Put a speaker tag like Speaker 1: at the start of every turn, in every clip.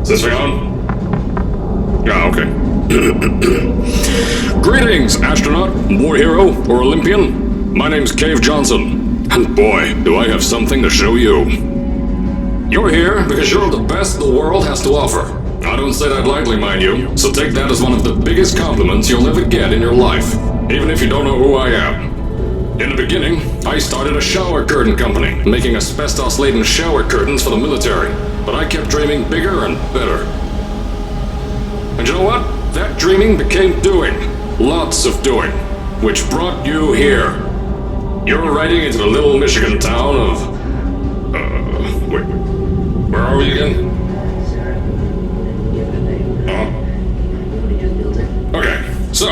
Speaker 1: Is this thing on? Yeah, okay. Greetings, astronaut, war hero, or Olympian. My name's Cave Johnson, and boy, do I have something to show you. You're here because you're the best the world has to offer. I don't say that lightly, mind you, so take that as one of the biggest compliments you'll ever get in your life, even if you don't know who I am. In the beginning, I started a shower curtain company, making asbestos-laden shower curtains for the military, but I kept dreaming bigger and better. And you know what? That dreaming became doing. Lots of doing. Which brought you here. You're riding into the little Michigan town of... wait. Where are we again? Okay, so...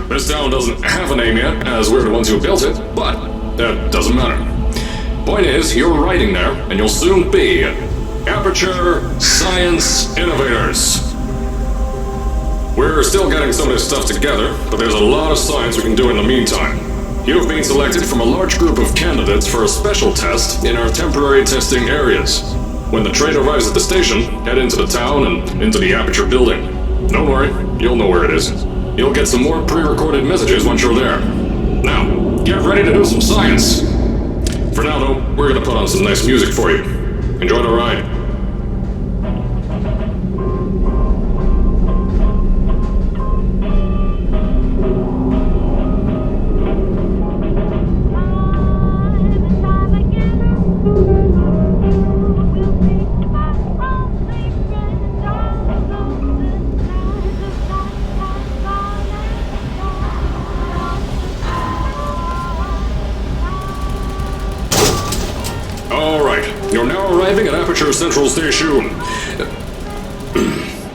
Speaker 1: this town doesn't have a name yet, as we're the ones who built it, but that doesn't matter. Point is, you're riding there, and you'll soon be Aperture Science Innovators. We're still getting some of this stuff together, but there's a lot of science we can do in the meantime. You've been selected from a large group of candidates for a special test in our temporary testing areas. When the train arrives at the station, head into the town and into the Aperture building. Don't worry, you'll know where it is. You'll get some more pre-recorded messages once you're there. Now, get ready to do some science. For now, though, we're gonna put on some nice music for you. Enjoy the ride. You're now arriving at Aperture Central Station.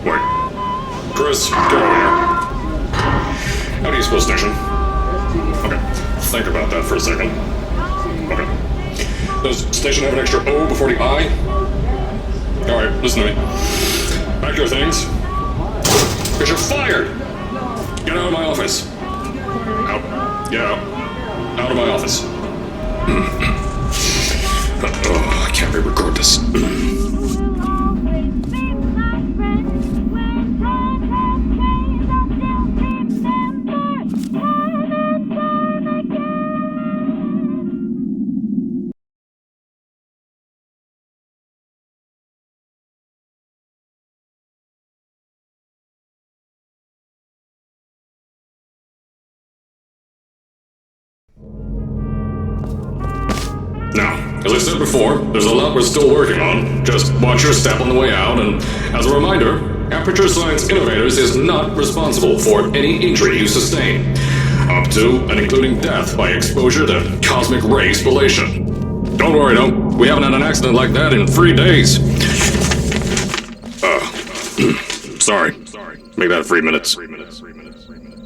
Speaker 1: Wait. Chris, get over here. How do you spell station? Okay. Think about that for a second. Okay. Does station have an extra O before the I? Alright, listen to me. Pack your things. Because you're fired! Get out of my office. Out. Get out. Out of my office. Oh, I can't re-record this. Now, as I said before, there's a lot we're still working on. Just watch your step on the way out, and as a reminder, Aperture Science Innovators is not responsible for any injury you sustain, up to and including death by exposure to cosmic ray spallation. Don't worry though, we haven't had an accident like that in 3 days. Sorry. Make that 3 minutes.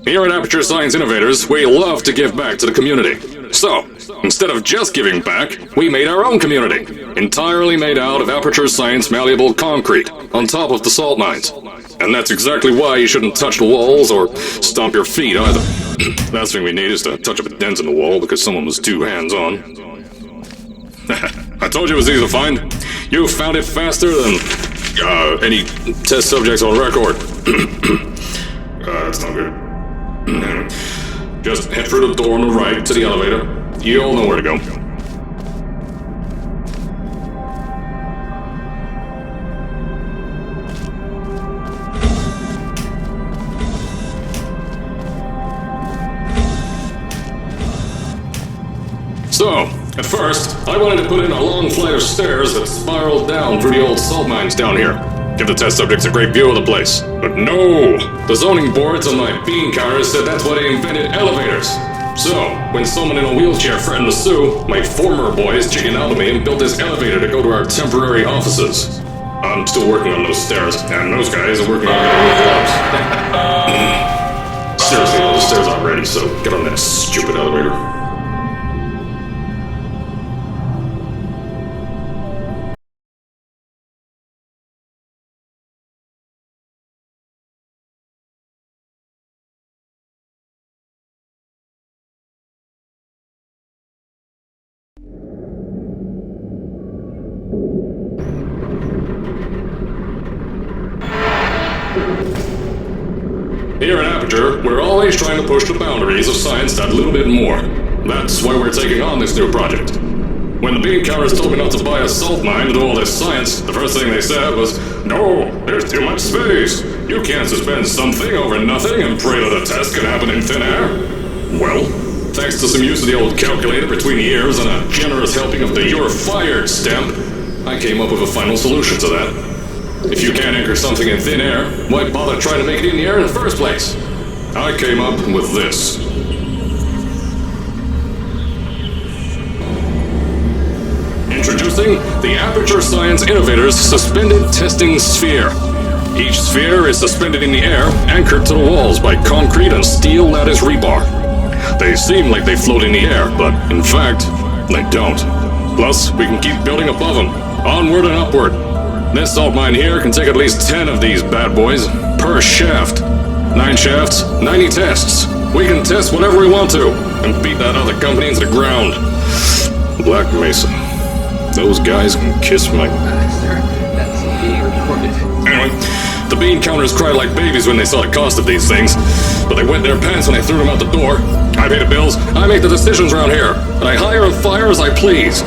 Speaker 1: Here at Aperture Science Innovators, we love to give back to the community. So, instead of just giving back, we made our own community, entirely made out of Aperture Science malleable concrete, on top of the salt mines. And that's exactly why you shouldn't touch the walls or stomp your feet either. Last thing we need is to touch up a dent in the wall because someone was too hands-on. I told you it was easy to find. You found it faster than any test subjects on record. That's not good. Just head through the door on the right to the elevator. You all know where to go. So, At first, I wanted to put in a long flight of stairs that spiraled down through the old salt mines down here. Give the test subjects a great view of the place. But no! The zoning boards on my bean counters said that's why they invented elevators. So, when someone in a wheelchair threatened to sue, my former boys chickened out of me and built this elevator to go to our temporary offices. I'm still working on those stairs, and those guys are working on getting roof tops. Seriously, those stairs aren't ready, so get on that stupid elevator. Here at Aperture, we're always trying to push the boundaries of science that little bit more. That's why we're taking on this new project. When the bean counters told me not to buy a salt mine to do all this science, the first thing they said was, "No, there's too much space. You can't suspend something over nothing and pray that a test can happen in thin air." Well, thanks to some use of the old calculator between the ears and a generous helping of the "you're fired" stamp, I came up with a final solution to that. If you can't anchor something in thin air, why bother trying to make it in the air in the first place? I came up with this. Introducing the Aperture Science Innovators Suspended Testing Sphere. Each sphere is suspended in the air, anchored to the walls by concrete and steel lattice rebar. They seem like they float in the air, but in fact, they don't. Plus, we can keep building above them, onward and upward. This salt mine here can take at least 10 of these bad boys per shaft. 9 shafts, 90 tests. We can test whatever we want to and beat that other company into the ground. Black Mesa. Those guys can kiss my...
Speaker 2: Sir, that's being recorded.
Speaker 1: Anyway, the bean counters cried like babies when they saw the cost of these things, but they wet their pants when I threw them out the door. I pay the bills, I make the decisions around here, and I hire and fire as I please.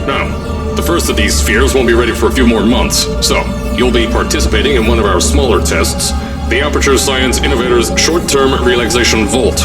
Speaker 1: Now, the first of these spheres won't be ready for a few more months, so you'll be participating in one of our smaller tests, the Aperture Science Innovators Short-Term Relaxation Volt.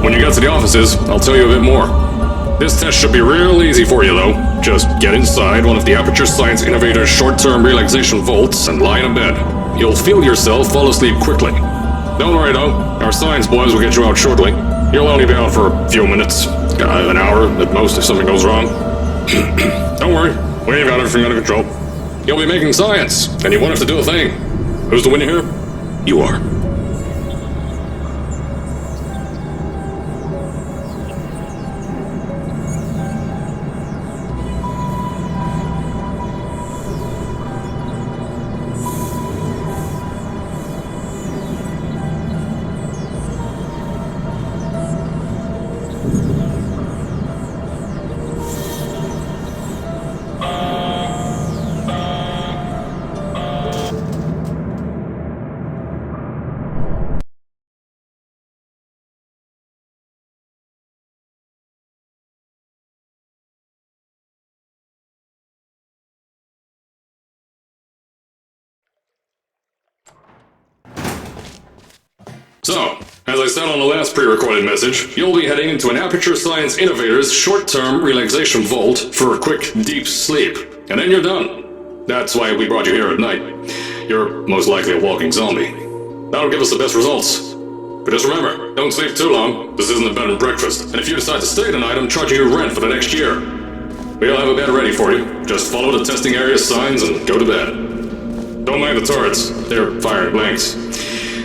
Speaker 1: When you get to the offices, I'll tell you a bit more. This test should be real easy for you, though. Just get inside one of the Aperture Science Innovators short-term relaxation vaults and lie in a bed. You'll feel yourself fall asleep quickly. Don't worry, though. Our science boys will get you out shortly. You'll only be out for a few minutes. An hour at most if something goes wrong. Don't worry. We've got everything under control. You'll be making science, and you won't have to do a thing. Who's the winner here? You are. So, as I said on the last pre-recorded message, you'll be heading into an Aperture Science Innovators short-term relaxation vault for a quick, deep sleep. And then you're done. That's why we brought you here at night. You're most likely a walking zombie. That'll give us the best results. But just remember, don't sleep too long. This isn't a bed and breakfast. And if you decide to stay tonight, I'm charging you rent for the next year. We'll have a bed ready for you. Just follow the testing area signs and go to bed. Don't mind the turrets. They're firing blanks.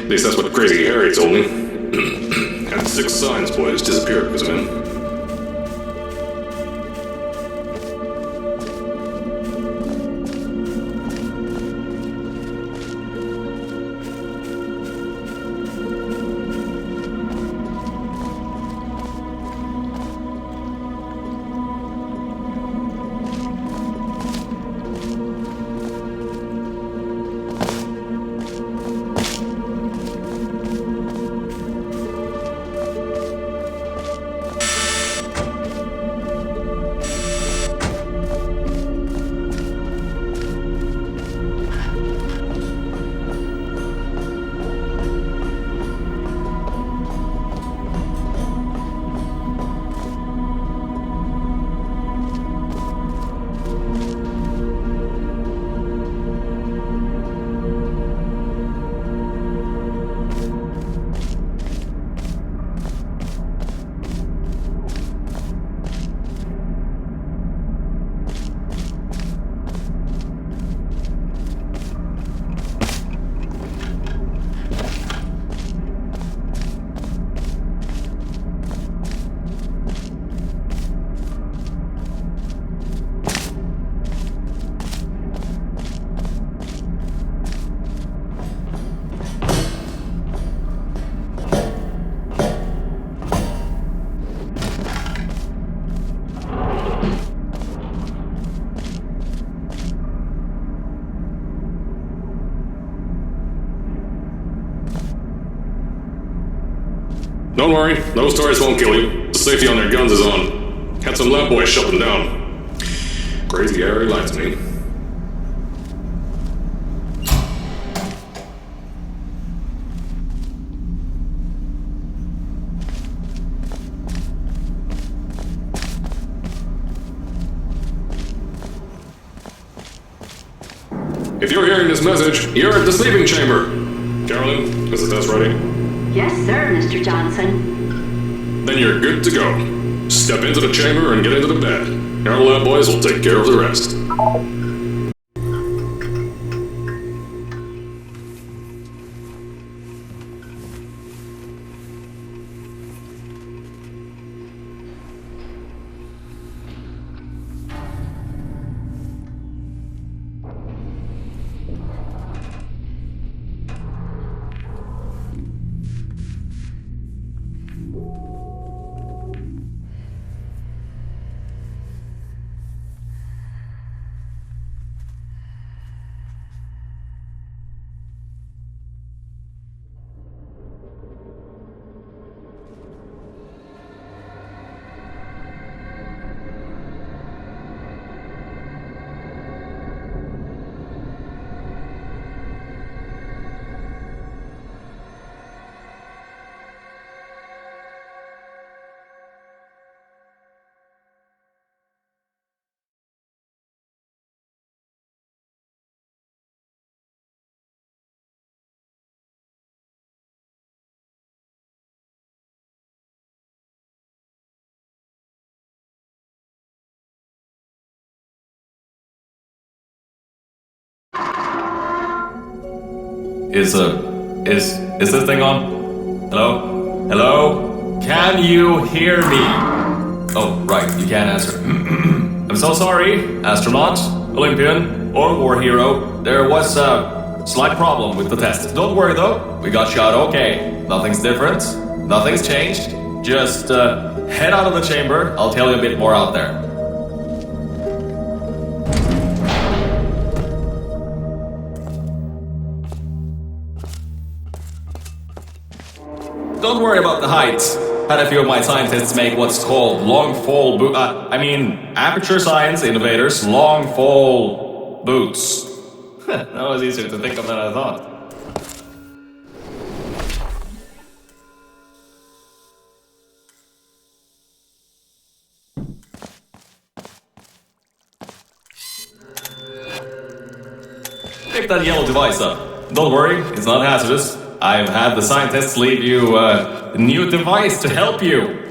Speaker 1: At least that's what Crazy Harry told me. Had 6 science boys disappear because of him. Don't worry, those turrets won't kill you. The safety on their guns is on. Had some lab boys shut them down. Crazy airy lights me. If you're hearing this message, you're at the sleeping chamber. Carolyn, is the test ready?
Speaker 3: Yes, sir, Mr. Johnson.
Speaker 1: Then you're good to go. Step into the chamber and get into the bed. Our lab boys will take care of the rest.
Speaker 4: Is this thing on? Hello? Hello? Can you hear me? Oh, right, you can't answer. I'm so sorry, astronaut, Olympian, or war hero. There was a slight problem with the test. Don't worry though, we got shot okay. Nothing's different, nothing's changed. Just head out of the chamber, I'll tell you a bit more out there. Don't worry about the height. Had a few of my scientists make what's called long fall aperture science innovators, long fall boots. That was easier to think of than I thought. Pick that yellow device up. Don't worry, it's not hazardous. I've had the scientists leave you a new device to help you.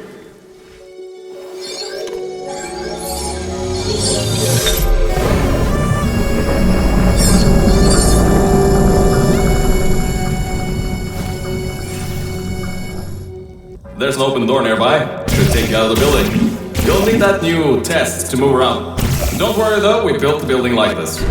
Speaker 4: There's an open door nearby. Should take you out of the building. You'll need that new test to move around. Don't worry though, we built the building like this.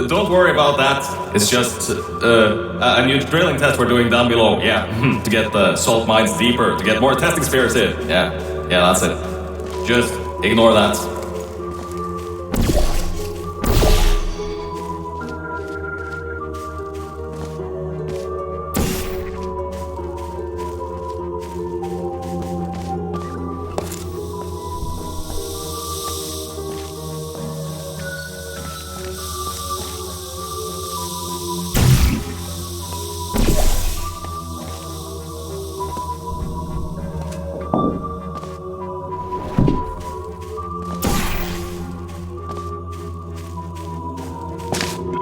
Speaker 4: Don't worry about that. It's just a new drilling test we're doing down below. Yeah, to get the salt mines deeper, to get more testing spheres in. Yeah, that's it. Just ignore that.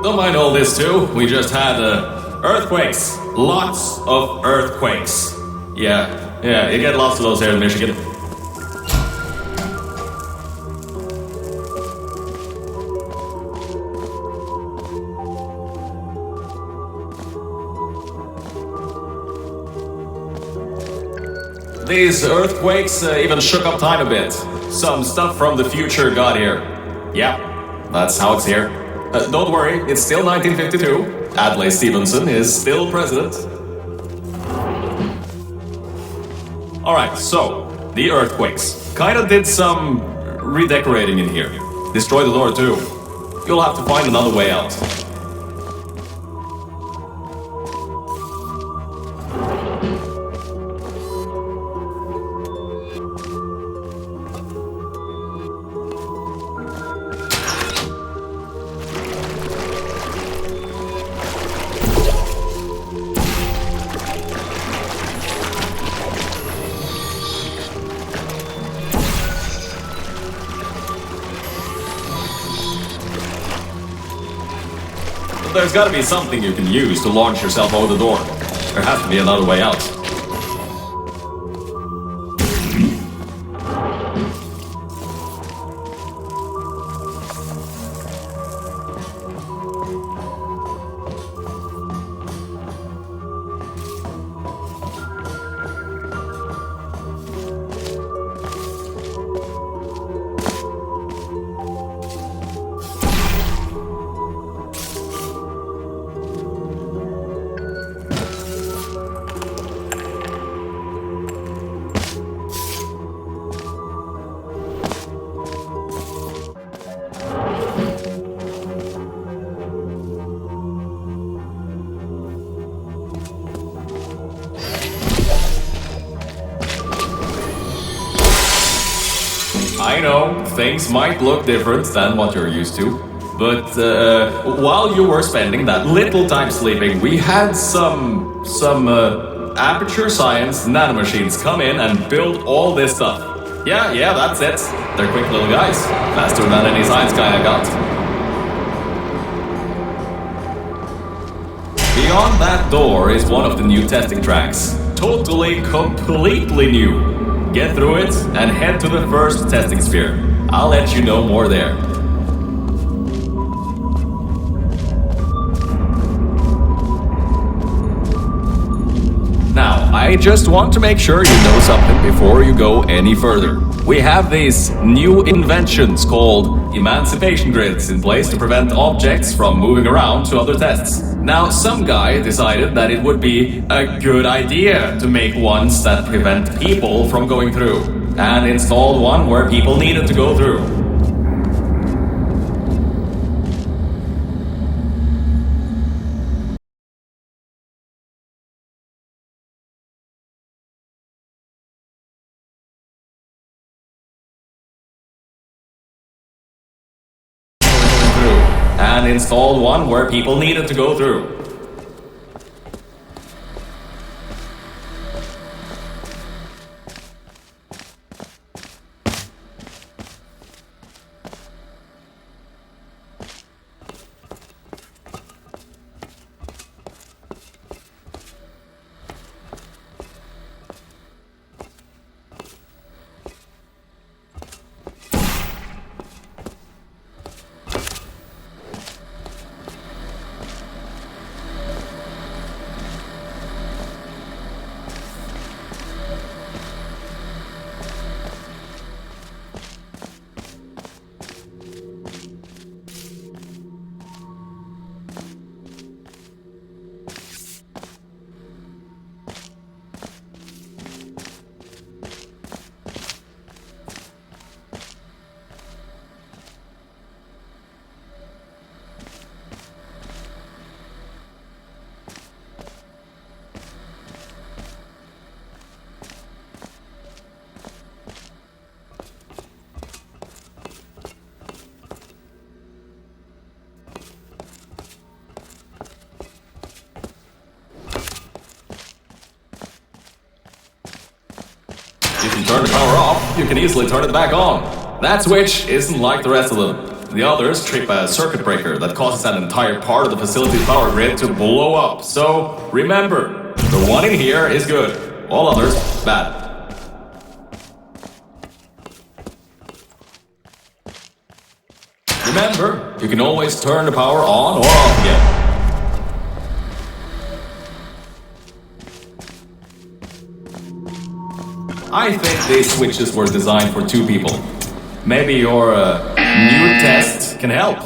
Speaker 4: Don't mind all this too, we just had earthquakes. Lots of earthquakes. Yeah, you get lots of those here in Michigan. These earthquakes even shook up time a bit. Some stuff from the future got here. Yeah, that's how it's here. Don't worry, it's still 1952. Adlai Stevenson is still president. Alright, so, the earthquakes. Kinda did some redecorating in here. Destroyed the door too. You'll have to find another way out. there's gotta be something you can use to launch yourself over the door. There has to be another way out. I know, things might look different than what you're used to, but while you were spending that little time sleeping, we had some aperture science nanomachines come in and build all this stuff. Yeah, that's it. They're quick little guys, faster than any science guy I got. Beyond that door is one of the new testing tracks. Totally, completely new. Get through it and head to the first testing sphere. I'll let you know more there. Now, I just want to make sure you know something before you go any further. We have these new inventions called emancipation grids in place to prevent objects from moving around to other tests. Now, some guy decided that it would be a good idea to make ones that prevent people from going through, and installed one where people needed to go through. And installed one where people needed to go through. If you turn the power off, you can easily turn it back on. That switch isn't like the rest of them. The others trip a circuit breaker that causes an entire part of the facility's power grid to blow up. So, remember, the one in here is good. All others, bad. Remember, you can always turn the power on or off again. I think these switches were designed for two people. Maybe your new test can help.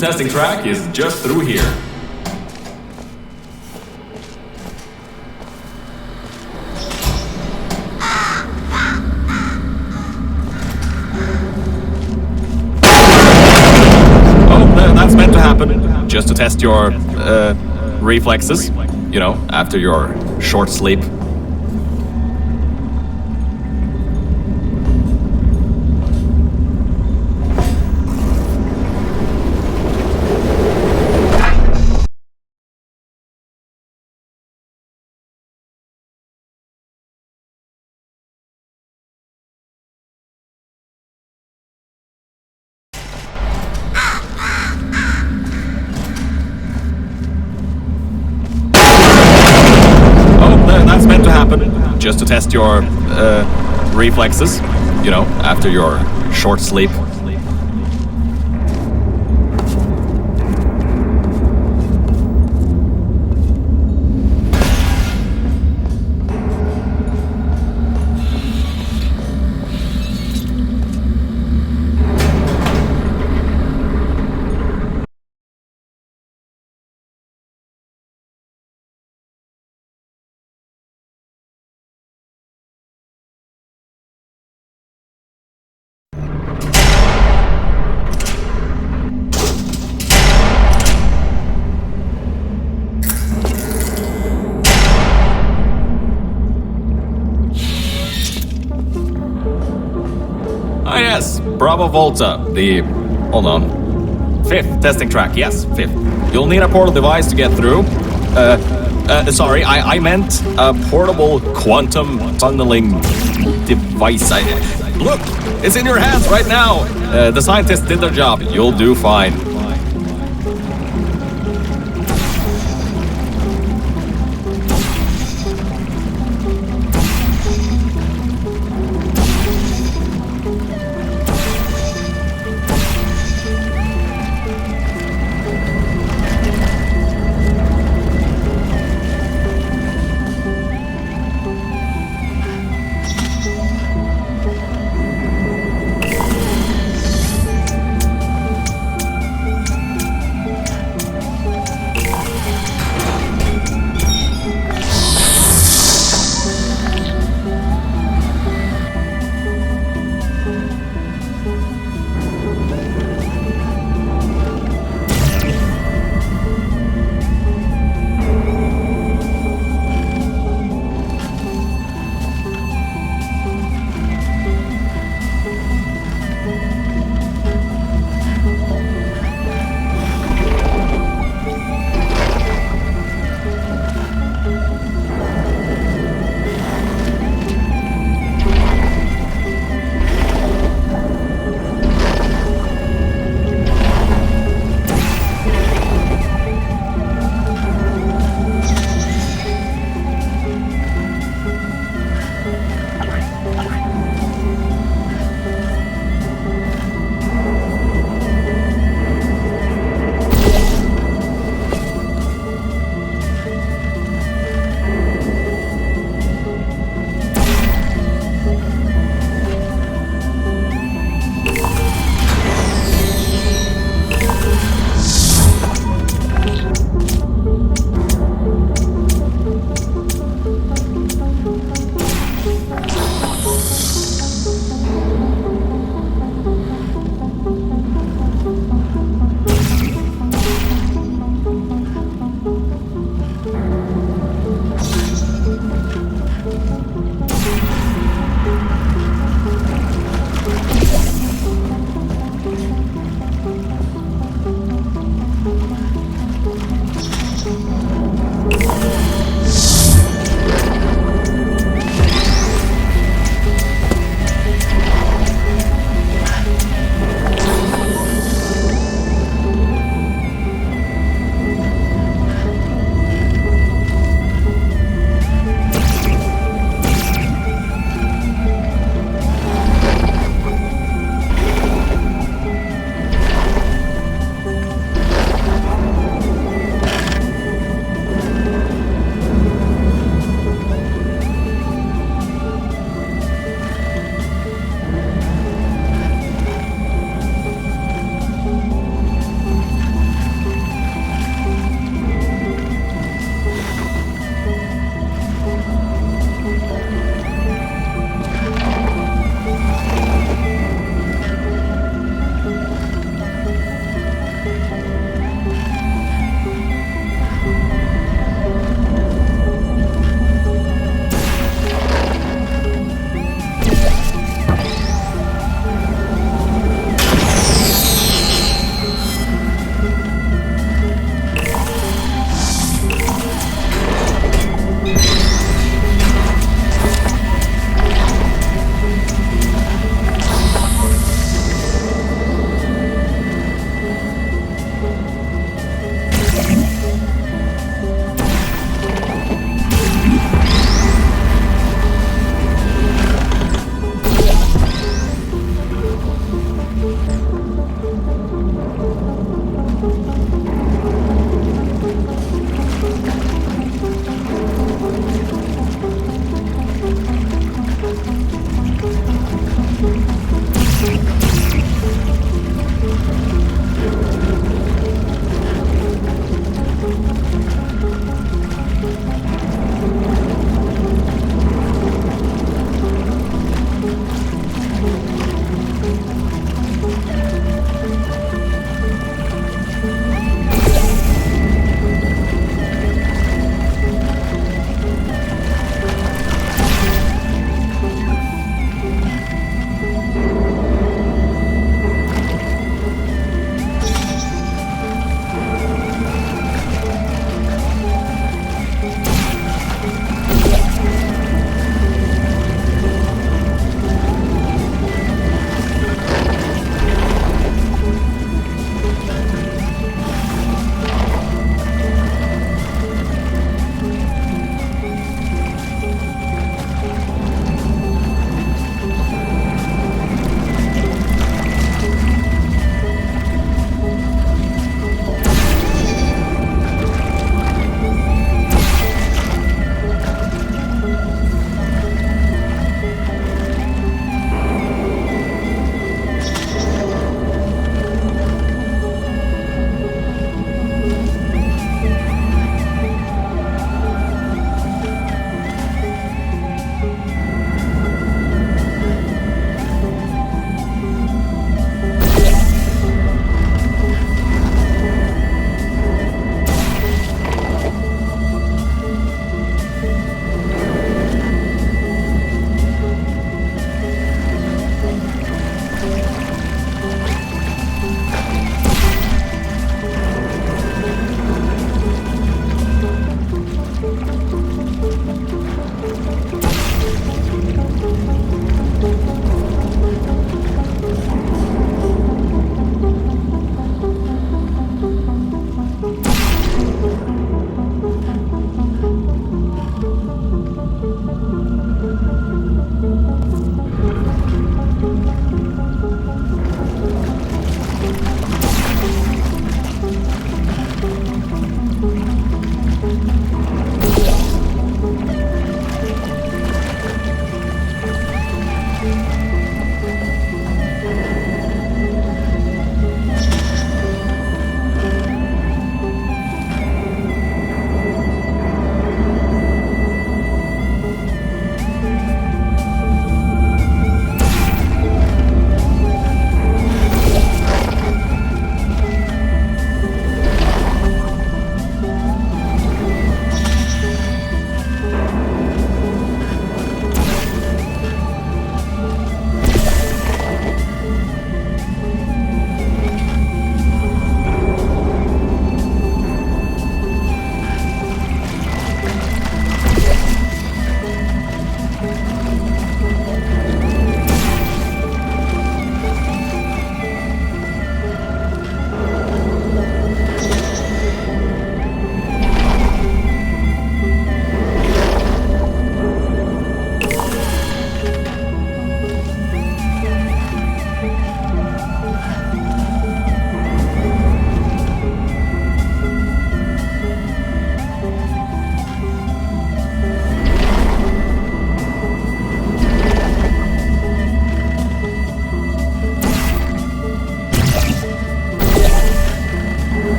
Speaker 4: testing track is just through here. That's meant to happen, just to test your, reflexes, you know, after your short sleep. That's meant to happen, just to test your, reflexes, you know, after your short sleep. Ah yes, Bravo Volta, hold on, 5th testing track, yes, 5th. You'll need a portal device to get through. Sorry, I meant a portable quantum tunneling device. Look, it's in your hands right now. The scientists did their job, you'll do fine.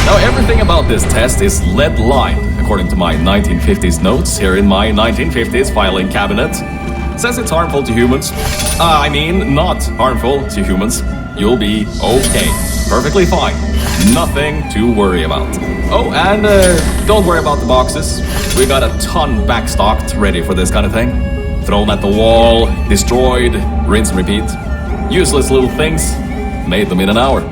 Speaker 4: Now, everything about this test is lead-lined, according to my 1950s notes here in my 1950s filing cabinet. Says it's harmful to humans. Not harmful to humans. You'll be okay. Perfectly fine. Nothing to worry about. Oh, and don't worry about the boxes. We got a ton backstocked ready for this kind of thing. Thrown at the wall, destroyed, rinse and repeat. Useless little things. Made them in an hour.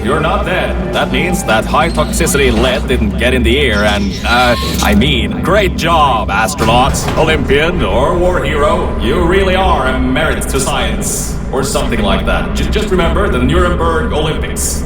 Speaker 4: You're not dead. That means that high toxicity lead didn't get in the air and, great job, astronaut, Olympian, or war hero. You really are a merit to science. Or something like that. Just remember the Nuremberg Olympics.